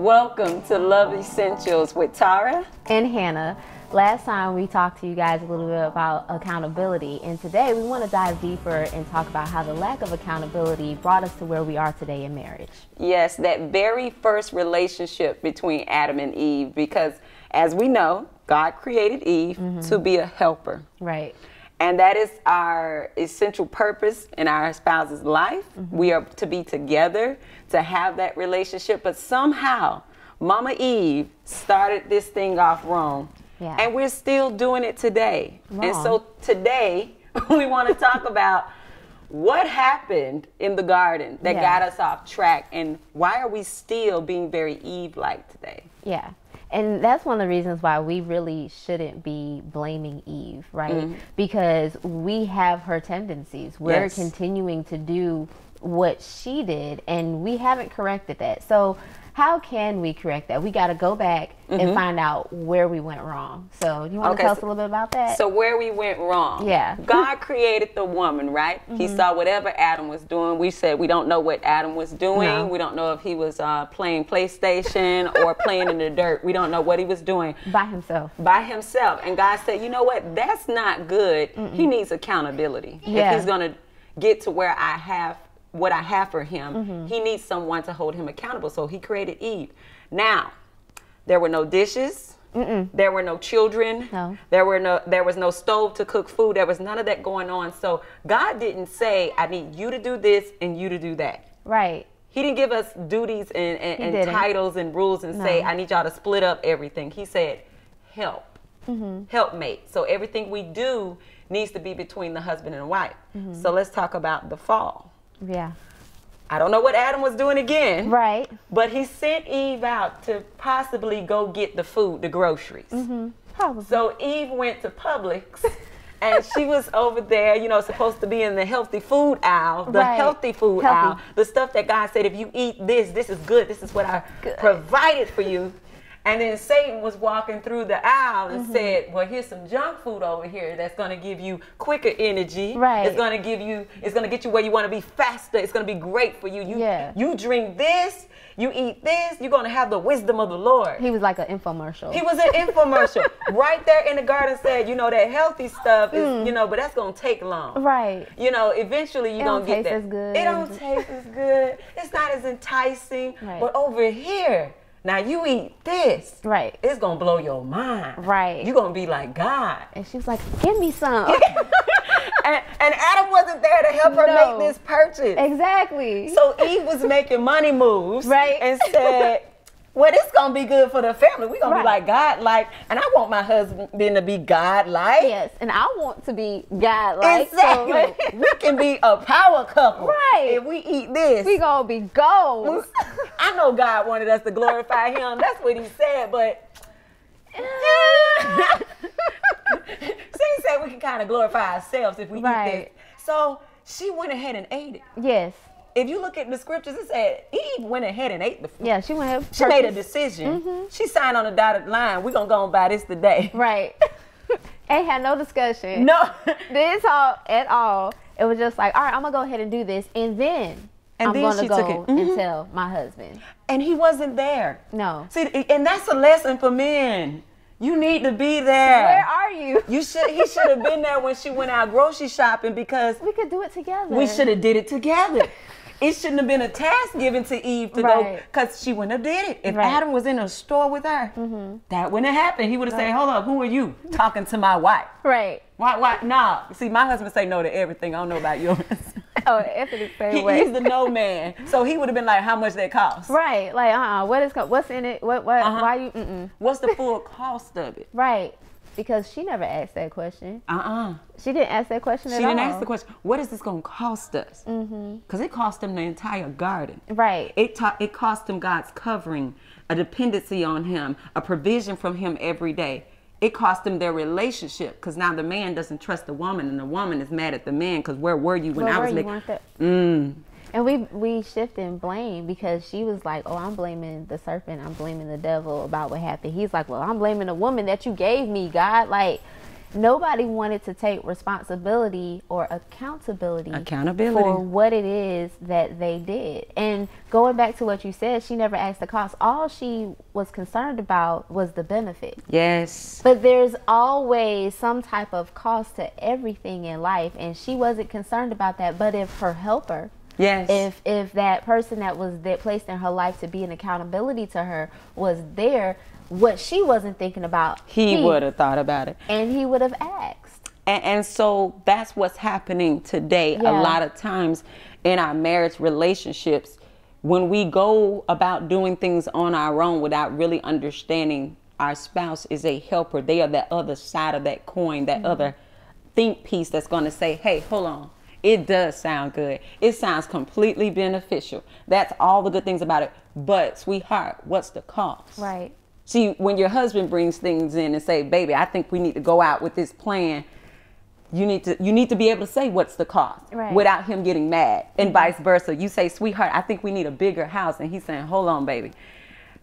Welcome to Love Essentials with Tara and Hannah. Last time we talked to you guys a little bit about accountability, and today we want to dive deeper and talk about how the lack of accountability brought us to where we are today in marriage. Yes, that very first relationship between Adam and Eve, because as we know, God created Eve to be a helper. Right. And that is our essential purpose in our spouse's life. We are to be together, to have that relationship. But somehow, Mama Eve started this thing off wrong. Yeah. And we're still doing it today. Wrong. And so today, we want to talk about what happened in the garden that got us off track, and why are we still being very Eve-like today? Yeah. And that's one of the reasons why we really shouldn't be blaming Eve, right? Because we have her tendencies. We're continuing to do what she did, and we haven't corrected that. So how can we correct that? We got to go back and find out where we went wrong. So you want to tell us a little bit about that? So where we went wrong. Yeah. God created the woman, right? He saw whatever Adam was doing. We said we don't know what Adam was doing. No. We don't know if he was playing PlayStation or playing in the dirt. We don't know what he was doing. By himself. By himself. And God said, you know what? That's not good. He needs accountability. Yeah. If he's going to get to where I have what I have for him, he needs someone to hold him accountable. So he created Eve. Now, there were no dishes. There were no children. No. There was no stove to cook food. There was none of that going on. So God didn't say, I need you to do this and you to do that. Right. He didn't give us duties and titles and rules and say, I need y'all to split up everything. He said, help. Helpmate. So everything we do needs to be between the husband and wife. So let's talk about the fall. Yeah. I don't know what Adam was doing again. Right. But he sent Eve out to possibly go get the food, the groceries. Probably. So Eve went to Publix, and she was over there, you know, supposed to be in the healthy food aisle, the healthy food aisle, the stuff that God said, if you eat this, this is good. This is what I provided for you. And then Satan was walking through the aisle and said, well, here's some junk food over here that's going to give you quicker energy. Right. It's going to get you where you want to be faster. It's going to be great for you. You drink this, you eat this, you're going to have the wisdom of the Lord. He was like an infomercial. He was an infomercial. Right there in the garden said, you know, that healthy stuff is, you know, but that's going to take long. Right. You know, eventually you're going to get that. It don't taste as good. It don't taste as good. It's not as enticing. Right. But over here, now you eat this. Right. It's going to blow your mind. Right. You're going to be like God. And she was like, give me some. and Adam wasn't there to help her make this purchase. Exactly. So Eve was making money moves. Right. And said, well, this is going to be good for the family. We're going to be like God-like. And I want my husband to be God-like. Yes. And I want to be God-like. Exactly. So, we can be a power couple. Right. If we eat this. We going to be gold. I know God wanted us to glorify him. That's what he said, but so he said we can kind of glorify ourselves if we eat this. So she went ahead and ate it. Yes. If you look at the scriptures, it said Eve went ahead and ate the fruit. Yeah, she went ahead. She made a decision. She signed on the dotted line. We're going to go and buy this today. Right. Ain't had no discussion. No. This at all. It was just like, all right, I'm going to go ahead and do this. And then I'm going to go and tell my husband. And he wasn't there. No. See, and that's a lesson for men. You need to be there. Where are you? He should have been there when she went out grocery shopping, because we could do it together. We should have did it together. It shouldn't have been a task given to Eve to go, because she wouldn't have did it. If Adam was in a store with her, that wouldn't have happened. He would have said, hold up, who are you? Talking to my wife. Right. Why? Nah. See, my husband say no to everything. I don't know about yours. Oh, Anthony's same way. He's the no man. So he would have been like, how much that cost? Right. Like, what's in it? Why you, What's the full cost of it? Right. Because she never asked that question. She didn't ask that question at all. She didn't ask the question, what is this going to cost us? Because it cost them the entire garden. Right. It cost them God's covering, a dependency on him, a provision from him every day. It cost them their relationship, because now the man doesn't trust the woman, and the woman is mad at the man because where were you when I was making... And we shift and blame, because she was like, oh, I'm blaming the serpent, I'm blaming the devil about what happened. He's like, well, I'm blaming the woman that you gave me, God. Like, nobody wanted to take responsibility or accountability for what it is that they did. And going back to what you said, she never asked the cost. All she was concerned about was the benefit. Yes. But there's always some type of cost to everything in life, and she wasn't concerned about that. But if her helper, if that person that was placed in her life to be an accountability to her was there, what she wasn't thinking about, he would have thought about it, and he would have asked. And so that's what's happening today. A lot of times in our marriage relationships, when we go about doing things on our own without really understanding our spouse is a helper, they are that other side of that coin, that other think piece that's going to say, hey, hold on, it does sound good, it sounds completely beneficial, that's all the good things about it, but sweetheart, what's the cost? Right. See, when your husband brings things in and say, baby, I think we need to go out with this plan, you need to be able to say what's the cost without him getting mad, and vice versa. You say, sweetheart, I think we need a bigger house, and he's saying, hold on, baby,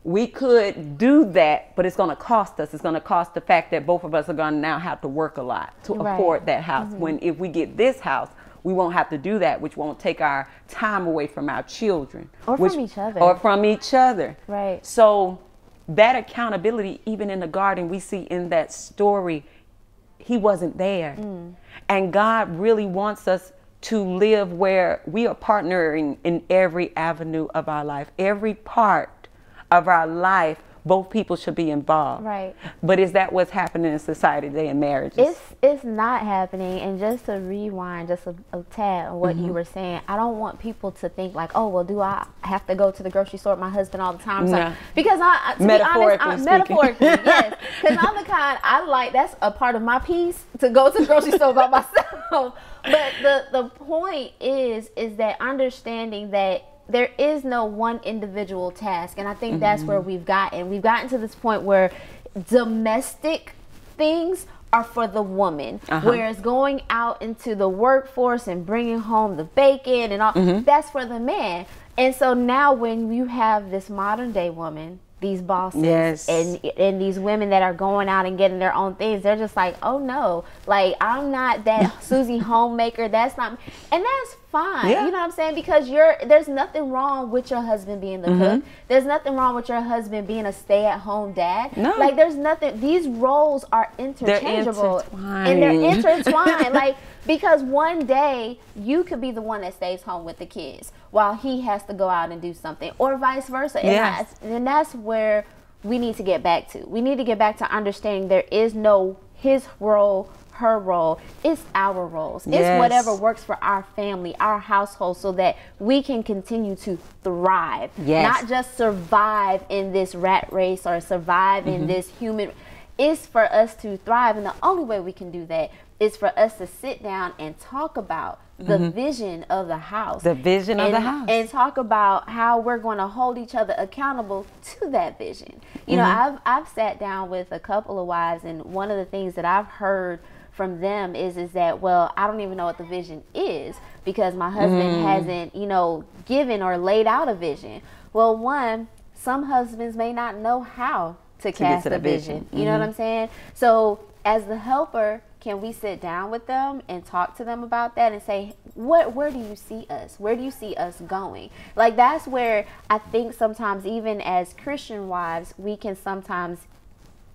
we could do that, but it's going to cost us. It's going to cost the fact that both of us are going to now have to work a lot to afford that house. When if we get this house, we won't have to do that, which won't take our time away from our children. From each other. Or from each other. Right. So that accountability, even in the garden, we see in that story, he wasn't there. And God really wants us to live where we are partnering in every avenue of our life. Every part of our life, both people should be involved. Right. But is that what's happening in society today in marriages? It's not happening. And just to rewind just a tad on what you were saying, I don't want people to think like, oh, well, do I have to go to the grocery store with my husband all the time? So, No. Because to Metaphorically be honest, metaphorically, yes. Because I'm the kind, that's a part of my piece, to go to the grocery store by myself. But the point is that understanding that there is no one individual task. And I think that's where we've gotten to this point where domestic things are for the woman, whereas going out into the workforce and bringing home the bacon and all, that's for the man. And so now when you have this modern day woman, these bosses and these women that are going out and getting their own things, they're just like, oh no, like I'm not that Susie homemaker, that's not, and that's fine. You know what I'm saying? Because there's nothing wrong with your husband being the cook. There's nothing wrong with your husband being a stay-at-home dad. No. Like there's nothing, these roles are interchangeable. And they're intertwined. Like, because one day you could be the one that stays home with the kids while he has to go out and do something, or vice versa. And that's where we need to get back to. We need to get back to understanding there is no his role, her role. It's our roles. It's whatever works for our family, our household, so that we can continue to thrive. Not just survive in this rat race or survive in this human. It's for us to thrive, and the only way we can do that is for us to sit down and talk about the vision of the house. The vision of the house. And talk about how we're going to hold each other accountable to that vision. You know, I've sat down with a couple of wives, and one of the things that I've heard from them is that, well, I don't even know what the vision is because my husband hasn't, given or laid out a vision. Well, some husbands may not know how to cast a vision. You know what I'm saying? So as the helper, can we sit down with them and talk to them about that and say, where do you see us? Where do you see us going? Like, that's where I think sometimes, even as Christian wives, we can sometimes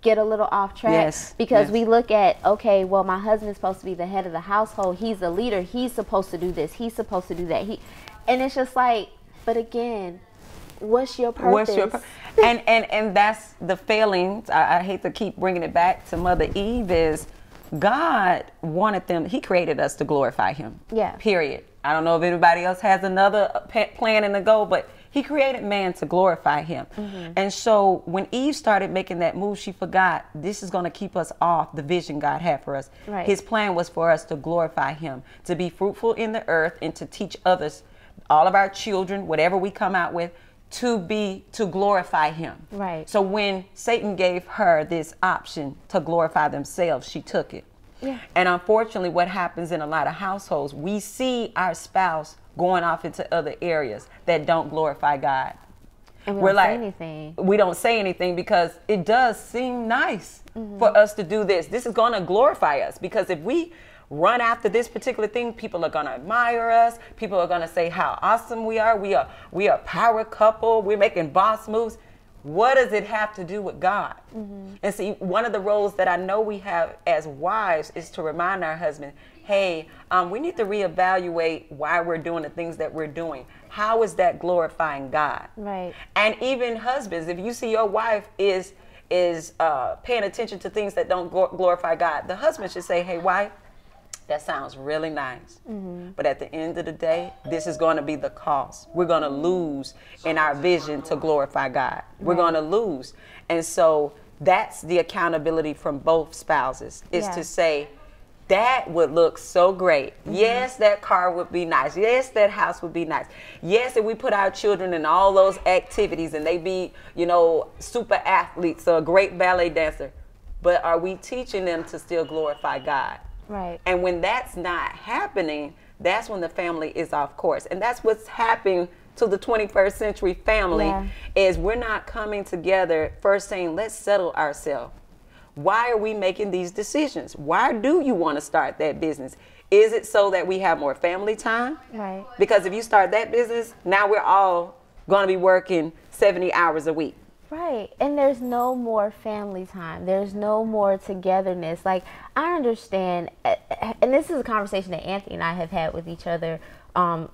get a little off track because we look at, okay, well, my husband's supposed to be the head of the household. He's the leader. He's supposed to do this. He's supposed to do that. And it's just like, but again, what's your purpose? And that's the failings. I hate to keep bringing it back to Mother Eve, is God wanted them, he created us to glorify him. Period. I don't know if anybody else has another plan in the goal, but he created man to glorify him. And so when Eve started making that move, she forgot this is going to keep us off the vision God had for us. His plan was for us to glorify him, to be fruitful in the earth, and to teach others, all of our children, whatever we come out with, to glorify him. So when Satan gave her this option to glorify themselves, she took it. And unfortunately, what happens in a lot of households, we see our spouse going off into other areas that don't glorify God. And we don't say anything. We don't say anything because it does seem nice for us to do this. This is going to glorify us, because if we run after this particular thing, people are going to admire us. People are going to say how awesome we are. We are a power couple. We're making boss moves. What does it have to do with God? And see, one of the roles that I know we have as wives is to remind our husband, hey, we need to reevaluate why we're doing the things that we're doing. How is that glorifying God? Right. And even husbands, if you see your wife is paying attention to things that don't glorify God, the husband should say, hey, wife, that sounds really nice. But at the end of the day, this is going to be the cost. We're going to lose in our vision to glorify God. We're going to lose. And so that's the accountability from both spouses, is to say, that would look so great. Yes, that car would be nice. Yes, that house would be nice. Yes, if we put our children in all those activities and they be, super athletes or a great ballet dancer. But are we teaching them to still glorify God? Right. And when that's not happening, that's when the family is off course. And that's what's happening to the 21st century family, is we're not coming together first saying, let's settle ourselves. Why are we making these decisions? Why do you want to start that business? Is it so that we have more family time? Right. Because if you start that business, now we're all going to be working 70 hours a week. Right. And there's no more family time. There's no more togetherness. Like, I understand, and this is a conversation that Anthony and I have had with each other on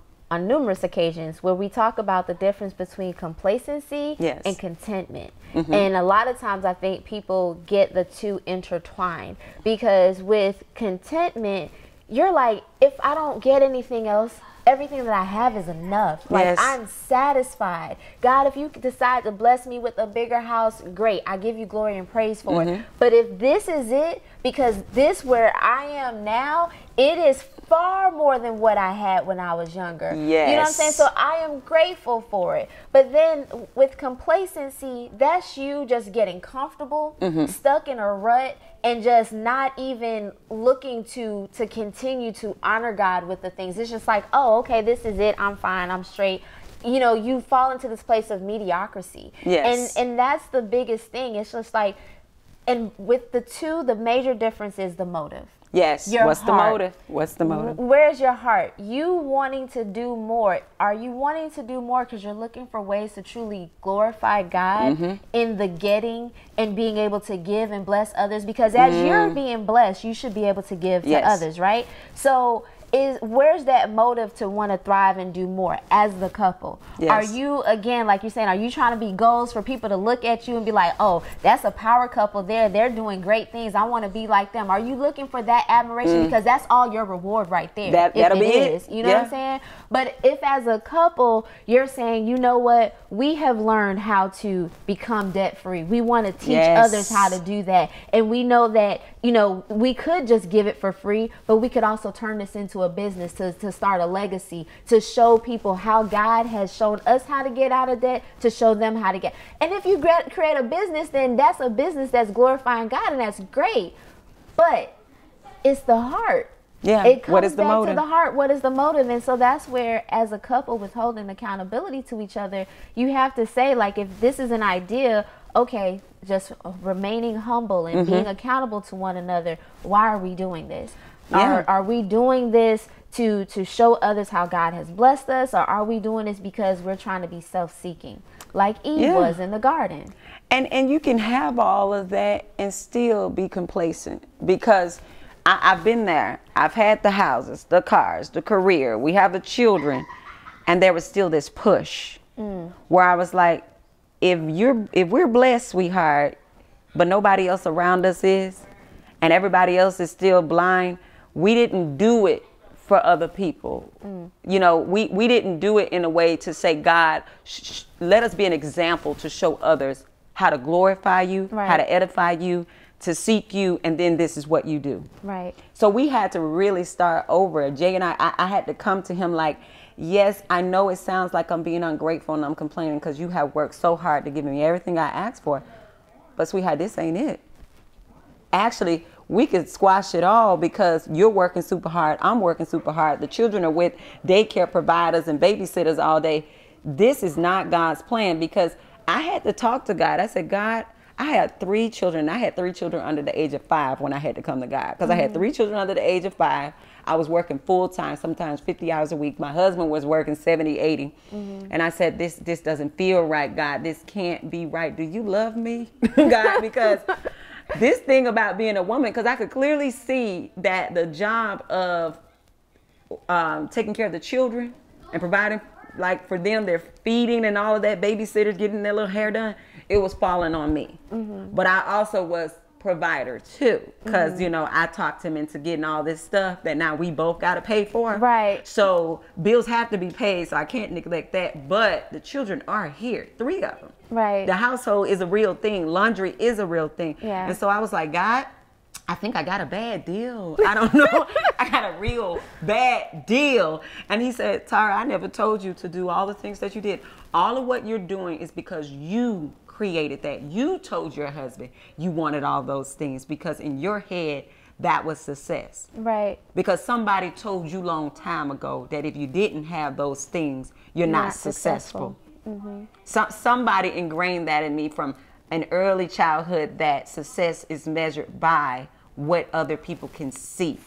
numerous occasions, where we talk about the difference between complacency and contentment. And a lot of times I think people get the two intertwined, because with contentment, you're like, if I don't get anything else, everything that I have is enough. Like, I'm satisfied. God, if you decide to bless me with a bigger house, great. I give you glory and praise for it. But if this is it, because this where I am now, it is far more than what I had when I was younger. You know what I'm saying? So I am grateful for it. But then with complacency, that's you just getting comfortable, stuck in a rut, and just not even looking to continue to honor God with the things. It's just like, oh, okay, this is it. I'm fine. I'm straight. You fall into this place of mediocrity. And that's the biggest thing. It's just like, and with the two, the major difference is the motive. What's the motive? What's the motive? Where's your heart? You wanting to do more. Are you wanting to do more because you're looking for ways to truly glorify God in the getting and being able to give and bless others? Because as you're being blessed, you should be able to give to others, right? So where's that motive to want to thrive and do more as the couple? Are you, again, like you're saying, are you trying to be goals for people to look at you and be like, oh, that's a power couple there, they're doing great things, I want to be like them? Are you looking for that admiration? Because that's all your reward right there. That'll be it. You know what I'm saying? But if as a couple you're saying, you know what, we have learned how to become debt free, we want to teach others how to do that, and we know that we could just give it for free, but we could also turn this into a business to start a legacy, to show people how God has shown us how to get out of debt, to show them how to get. And if you create a business, then that's a business that's glorifying God, and that's great. But it's the heart. It comes back to the heart. What is the motive? And so that's where, as a couple, withholding accountability to each other, you have to say, like, if this is an idea, okay, just remaining humble and being accountable to one another. Why are we doing this? Are we doing this to show others how God has blessed us, or are we doing this because we're trying to be self-seeking, like Eve was in the garden? And you can have all of that and still be complacent, because I've been there. I've had the houses, the cars, the career. We have the children, and there was still this push where I was like, if we're blessed, sweetheart, but nobody else around us is, and everybody else is still blind, we didn't do it for other people. We didn't do it in a way to say, God, let us be an example to show others how to glorify you, how to edify you, to seek you, and then this is what you do. So we had to really start over. Jay and I had to come to him like, yes, I know it sounds like I'm being ungrateful and I'm complaining because you have worked so hard to give me everything I asked for. But sweetheart, this ain't it. Actually, we could squash it all because you're working super hard. I'm working super hard. The children are with daycare providers and babysitters all day. this is not God's plan, because I had to talk to God. I said, God, I had 3 children. I had 3 children under the age of 5 when I had to come to God, because I had 3 children under the age of 5. I was working full time, sometimes 50 hours a week. My husband was working 70, 80. And I said, this doesn't feel right, God. This can't be right. Do you love me, God? Because this thing about being a woman, because I could clearly see that the job of taking care of the children and providing, like, for them, their feeding and all of that, babysitters getting their little hair done, it was falling on me. But I also was provider too, because you know, I talked him into getting all this stuff that now we both got to pay for. Right. So bills have to be paid, so I can't neglect that. But the children are here, 3 of them. Right. The household is a real thing. Laundry is a real thing. Yeah. And so I was like, God, I think I got a bad deal. I don't know. I got a real bad deal. And he said, Tara, I never told you to do all the things that you did. All of what you're doing is because you created that. You told your husband you wanted all those things, because in your head, that was success. Right. Because somebody told you long time ago that if you didn't have those things, you're not successful. Somebody ingrained that in me from an early childhood, that success is measured by what other people can see.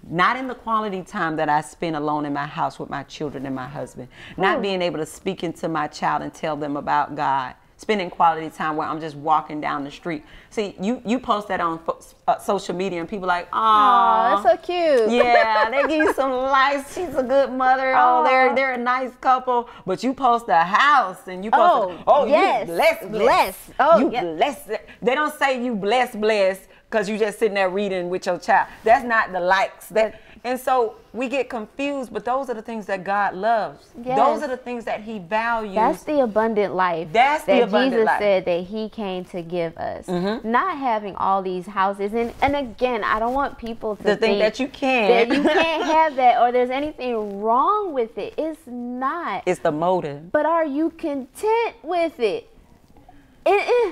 Not in the quality time that I spend alone in my house with my children and my husband. Not being able to speak into my child and tell them about God. Spending quality time where I'm just walking down the street. See, you post that on social media and people like, oh, that's so cute. Yeah, they give you some likes. She's a good mother. Oh, they're a nice couple. But you post a house and you post, yes, you blessed. You blessed. They don't say you blessed because you just sitting there reading with your child. That's not the likes. And so we get confused, but those are the things that God loves. Yes. Those are the things that he values. That's the abundant life. That's the abundant Jesus life. said that he came to give us. Not having all these houses. And again, I don't want people to think that you can. That you can't have that, or there's anything wrong with it. It's not. It's the motive. But are you content with it?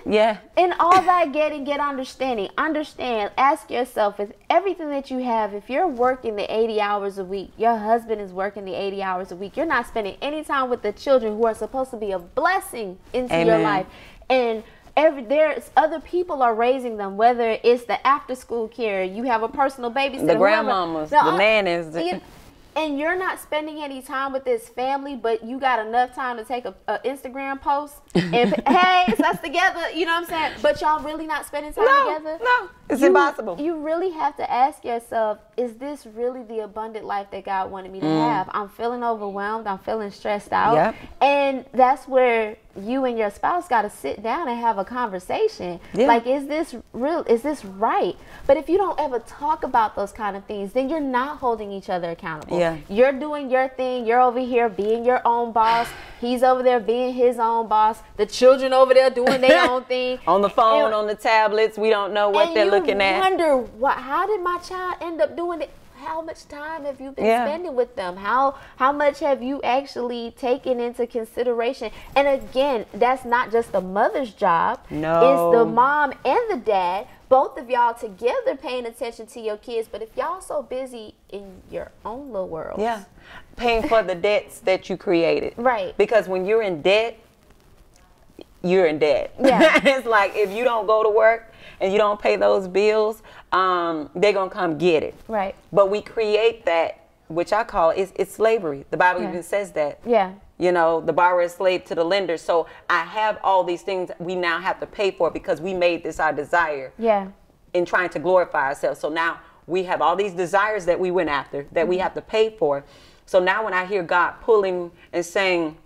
Yeah. In all that get understanding. Understand, ask yourself, is everything that you have, if you're working the 80 hours a week, your husband is working the 80 hours a week, you're not spending any time with the children who are supposed to be a blessing into your life. And there's other people are raising them, whether it's the after school care, you have a personal babysitter, the grandmamas, the nannies. And you're not spending any time with this family, but you got enough time to take a Instagram post and hey, it's us together, you know what I'm saying? But y'all really not spending time together? No, it's impossible. You really have to ask yourself, is this really the abundant life that God wanted me to have? I'm feeling overwhelmed. I'm feeling stressed out. Yep. And that's where you and your spouse got to sit down and have a conversation. Like, is this real? Is this right? But if you don't ever talk about those kind of things, then you're not holding each other accountable. You're doing your thing. You're over here being your own boss. He's over there being his own boss. The children over there doing their own thing. On the phone, on the tablets. We don't know what they're looking at. And you wonder, how did my child end up doing it? How much time have you been spending with them? How much have you actually taken into consideration? And again, that's not just the mother's job. No. It's the mom and the dad, both of y'all together paying attention to your kids. But if y'all so busy in your own little world. Paying for the debts that you created. Right. Because when you're in debt, you're in debt. It's like, if you don't go to work and you don't pay those bills, they're going to come get it. Right. But we create that, which I call, it's slavery. The Bible even says that. You know, the borrower is slave to the lender. So I have all these things we now have to pay for because we made this our desire. In trying to glorify ourselves. So now we have all these desires that we went after that we have to pay for. So now when I hear God pulling and saying,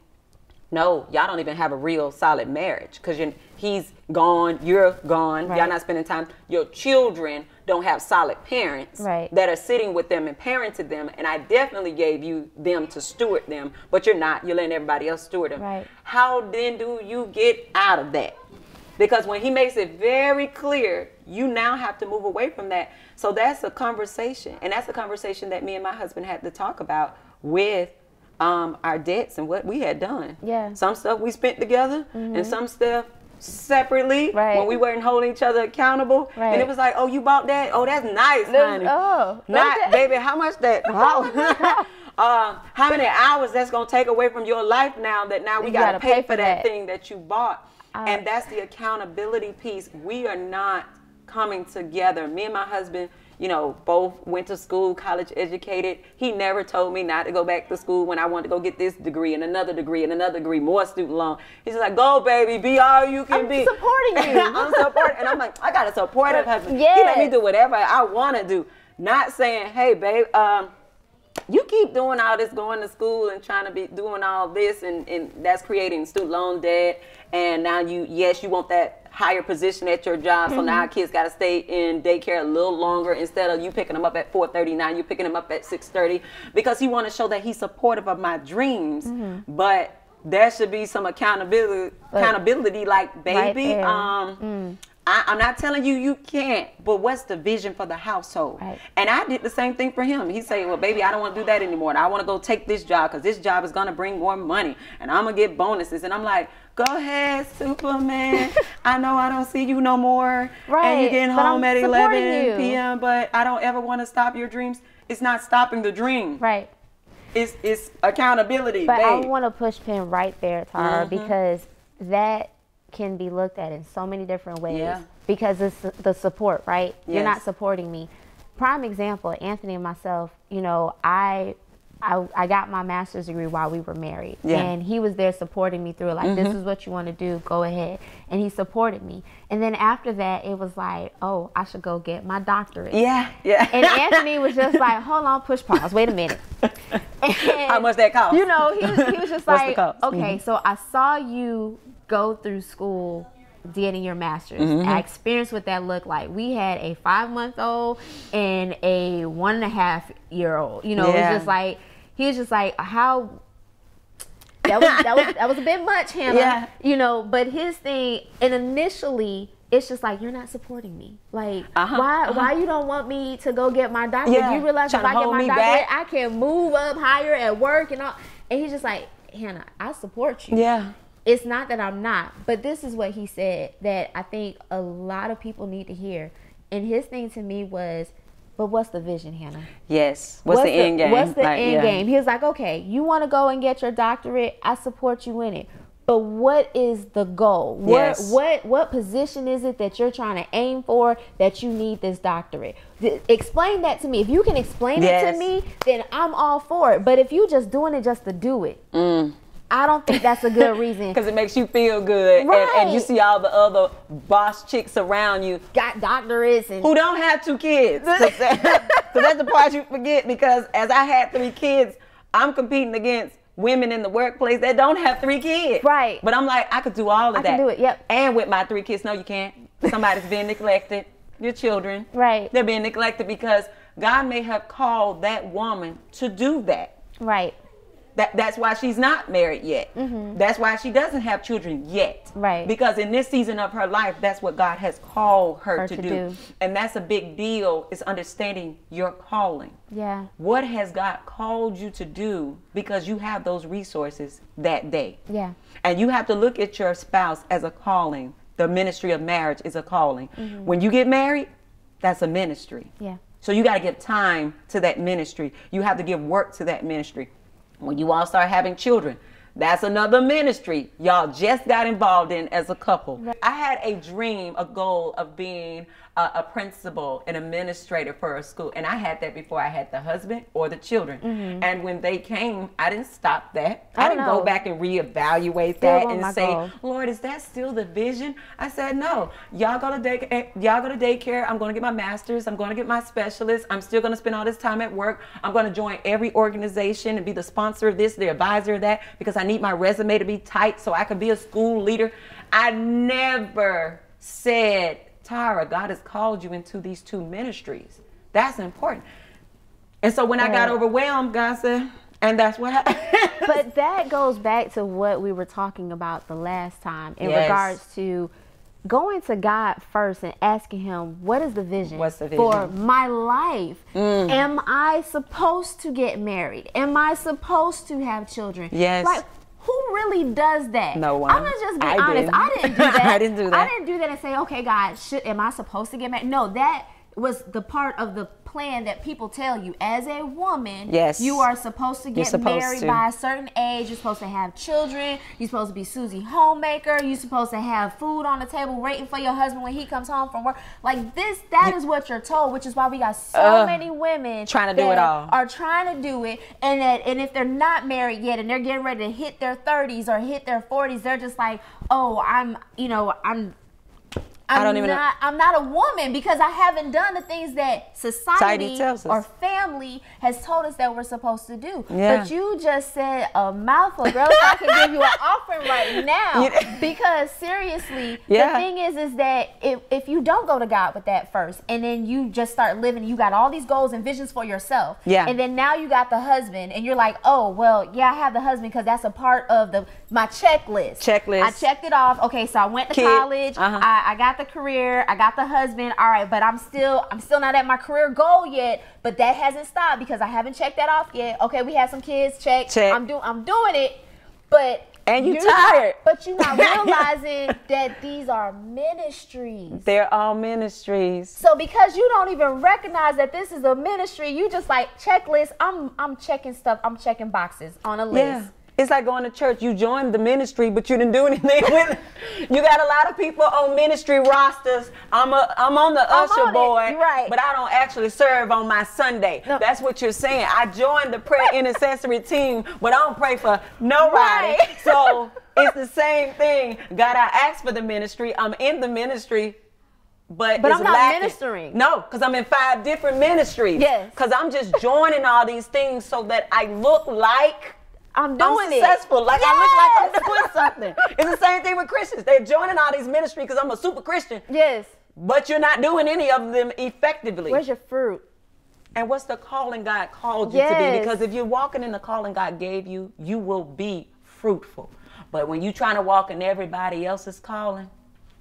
no, y'all don't even have a real solid marriage because he's gone, you're gone, y'all not spending time. Your children don't have solid parents that are sitting with them and parenting them. And I definitely gave you them to steward them, but you're not. You're letting everybody else steward them. How then do you get out of that? Because when he makes it very clear, you now have to move away from that. So that's a conversation. And that's a conversation that me and my husband had to talk about with our debts and what we had done. Some stuff we spent together and some stuff separately when we weren't holding each other accountable. And it was like, oh, you bought that? Oh, that's nice, honey. Not, baby, how much that? how many hours that's going to take away from your life now that now we got to pay for that thing that you bought. And that's the accountability piece. We are not coming together. Me and my husband, you know, both went to school, college educated. He never told me not to go back to school when I wanted to go get this degree and another degree and another degree, more student loan. He's just like, go baby, be all you can be. I'm supporting you. I'm supporting, and I'm like, I got a supportive husband. Yes. He let me do whatever I want to do. Not saying, hey babe, you keep doing all this, going to school and trying to be doing all this, and that's creating student loan debt. And now you want that higher position at your job, so now our kids got to stay in daycare a little longer. Instead of you picking them up at 4:30, now you're picking them up at 6:30, because he want to show that he's supportive of my dreams. But there should be some accountability, like, baby, I'm not telling you can't, but what's the vision for the household? Right. And I did the same thing for him. He said, well, baby, I don't want to do that anymore. And I want to go take this job because this job is going to bring more money and I'm going to get bonuses. And I'm like, go ahead, Superman. I know I don't see you no more. Right. And you're getting home at 11 p.m., but I don't ever want to stop your dreams. It's not stopping the dream. Right. It's accountability. But babe, I want to push pin right there, Tara, because that can be looked at in so many different ways, because it's the support, right? Yes. You're not supporting me. Prime example, Anthony and myself, you know, I got my master's degree while we were married, and he was there supporting me through it, like, this is what you want to do, go ahead. And he supported me. And then after that, it was like, oh, I should go get my doctorate. And Anthony was just like, hold on, push pause, wait a minute. And, how much that cost? You know, he was just like, okay, so I saw you go through school getting your master's. I experienced what that looked like. We had a 5-month-old and a 1.5-year-old. You know, it was just like, he was just like, how that was a bit much, Hannah. You know, but his thing, and initially it's just like, you're not supporting me. Like, why you don't want me to go get my doctorate? You realize if I get my doctorate, I can move up higher at work and all. And he's just like, Hannah, I support you. It's not that I'm not, but this is what he said that I think a lot of people need to hear. And his thing to me was, but what's the vision, Hannah? Yes. What's the end game? What's the end game? He was like, okay, you want to go and get your doctorate, I support you in it. But what is the goal? What position is it that you're trying to aim for, that you need this doctorate? Explain that to me. If you can explain it to me, then I'm all for it. But if you just doing it just to do it, I don't think that's a good reason. Because it makes you feel good. And you see all the other boss chicks around you. Got doctorates. And who don't have 2 kids. So that's the part you forget, because as I had 3 kids, I'm competing against women in the workplace that don't have 3 kids. Right. But I'm like, I could do all of that. I can do it, And with my 3 kids, no, you can't. Somebody's being neglected. Your children. Right. They're being neglected because God may have called that woman to do that. Right. That's why she's not married yet. That's why she doesn't have children yet. Right. Because in this season of her life, that's what God has called her to do. And that's a big deal, is understanding your calling. Yeah. What has God called you to do, because you have those resources that day. Yeah. And you have to look at your spouse as a calling. The ministry of marriage is a calling. When you get married, that's a ministry. Yeah. So you got to give time to that ministry. You have to give work to that ministry. When you all start having children, that's another ministry y'all just got involved in as a couple. Right. I had a dream, a goal of being a principal, an administrator for a school. And I had that before I had the husband or the children. And when they came, I didn't stop that. I didn't go back and reevaluate that and say, Lord, is that still the vision? I said, no, y'all go to daycare. I'm going to get my master's. I'm going to get my specialist. I'm still going to spend all this time at work. I'm going to join every organization and be the sponsor of this, the advisor of that, because I need my resume to be tight so I can be a school leader. I never said, Tara, God has called you into these 2 ministries. That's important. And so when I got overwhelmed, God said, and that's what happened. But that goes back to what we were talking about the last time in regards to going to God first and asking him, what is the vision, for my life? Am I supposed to get married? Am I supposed to have children? Yes. Like, who really does that? No one. I'm gonna just be honest. I didn't do that. I didn't do that. I didn't do that and say, okay, God, am I supposed to get married? No, that was the part of the plan that people tell you as a woman. Yes. You are supposed to get married by a certain age. You're supposed to have children. You're supposed to be Susie homemaker. You're supposed to have food on the table waiting for your husband when he comes home from work. Like this, that is what you're told, which is why we got so many women trying to do it all. Are trying to do it, and if they're not married yet and they're getting ready to hit their 30s or hit their 40s, they're just like, oh, I'm not a woman because I haven't done the things that society tells us or family has told us that we're supposed to do. Yeah. But you just said a mouthful, girl. So I can give you an offering right now because seriously, the thing is that if you don't go to God with that first, and then you just start living, you got all these goals and visions for yourself, and then now you got the husband, and you're like, oh well, I have the husband because that's a part of my checklist. I checked it off. Okay, so I went to college. I got the career, I got the husband, all right, but I'm still not at my career goal yet, but that hasn't stopped because I haven't checked that off yet. Okay, we have some kids, check. I'm doing it, but you're tired. But you're not realizing that these are ministries. They're all ministries. So because you don't even recognize that this is a ministry, you just like checklist. I'm checking stuff. I'm checking boxes on a list. Yeah. It's like going to church. You joined the ministry, but you didn't do anything with it. You got a lot of people on ministry rosters. I'm on the usher board, but I don't actually serve on my Sunday. No. That's what you're saying. I joined the prayer intercessory team, but I don't pray for nobody. So it's the same thing. God, I asked for the ministry. I'm in the ministry. But I'm not ministering. No, because I'm in 5 different ministries. Yes. Because I'm just joining all these things so that I look like I'm successful. Like I look like I'm doing something. It's the same thing with Christians. They're joining all these ministries because I'm a super Christian. Yes. But you're not doing any of them effectively. Where's your fruit? And what's the calling God called you to be? Because if you're walking in the calling God gave you, you will be fruitful. But when you're trying to walk in everybody else's calling,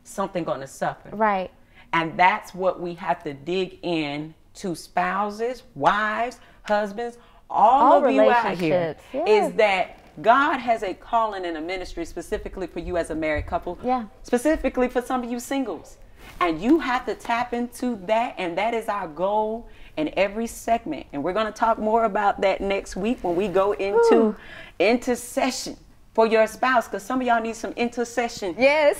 something's going to suffer. Right. And that's what we have to dig in to spouses, wives, husbands, all of you out here, is that God has a calling in a ministry specifically for you as a married couple, specifically for some of you singles. And you have to tap into that, and that is our goal in every segment. And we're going to talk more about that next week when we go into intercession for your spouse, because some of y'all need some intercession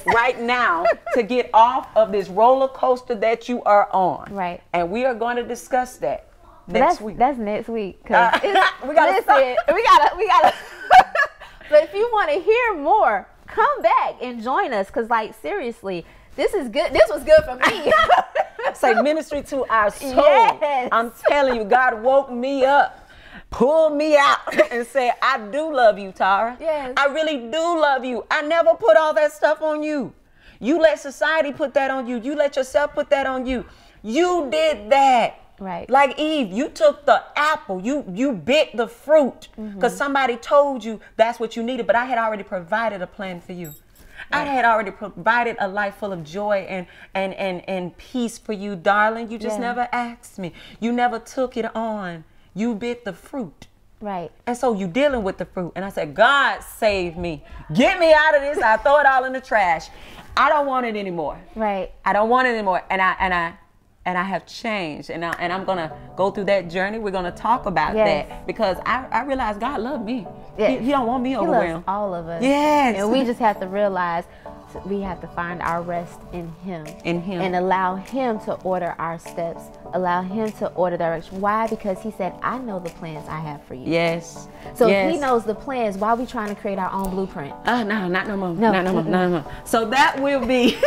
right now to get off of this roller coaster that you are on. Right. And we are going to discuss that. Next week. That's next week. We gotta. But if you want to hear more, come back and join us. Cause like seriously, this is good. This was good for me. It's like ministry to our soul. Yes. I'm telling you, God woke me up, pulled me out, and said, "I do love you, Tara. Yes. I really do love you. I never put all that stuff on you. You let society put that on you. You let yourself put that on you. You did that." Right. Like Eve, you took the apple, you bit the fruit because somebody told you that's what you needed, but I had already provided a plan for you. Right. I had already provided a life full of joy and peace for you, darling. You just never asked me. You never took it on. You bit the fruit. Right. And so you dealing with the fruit. And I said, God save me. Get me out of this. I throw it all in the trash. I don't want it anymore. Right. I don't want it anymore. And I have changed, and I'm going to go through that journey. We're going to talk about that because I realize God loved me. Yes. He don't want me overwhelmed. He loves all of us. Yes. And we just have to realize we have to find our rest in Him. And allow Him to order our steps. Allow Him to order direction. Why? Because He said, I know the plans I have for you. Yes. So if He knows the plans, why are we trying to create our own blueprint? No, not no more. No. So that will be...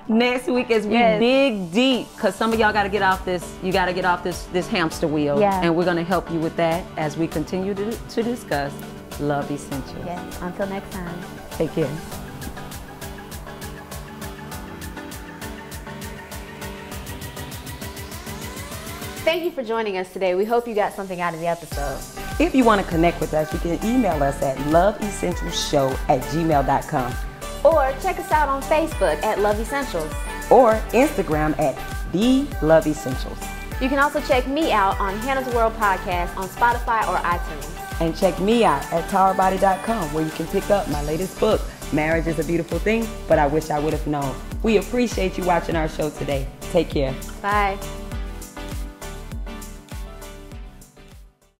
next week as we dig deep, because some of y'all got to get off this. You got to get off this hamster wheel, and we're going to help you with that as we continue to discuss Love Essentials. Yes. Until next time. Take care. Thank you for joining us today. We hope you got something out of the episode. If you want to connect with us, you can email us at loveessentialsshow@gmail.com. Or check us out on Facebook at Love Essentials. Or Instagram at The Love Essentials. You can also check me out on Hannah's World Podcast on Spotify or iTunes. And check me out at TaraBody.com, where you can pick up my latest book, Marriage is a Beautiful Thing, but I Wish I Would Have Known. We appreciate you watching our show today. Take care. Bye.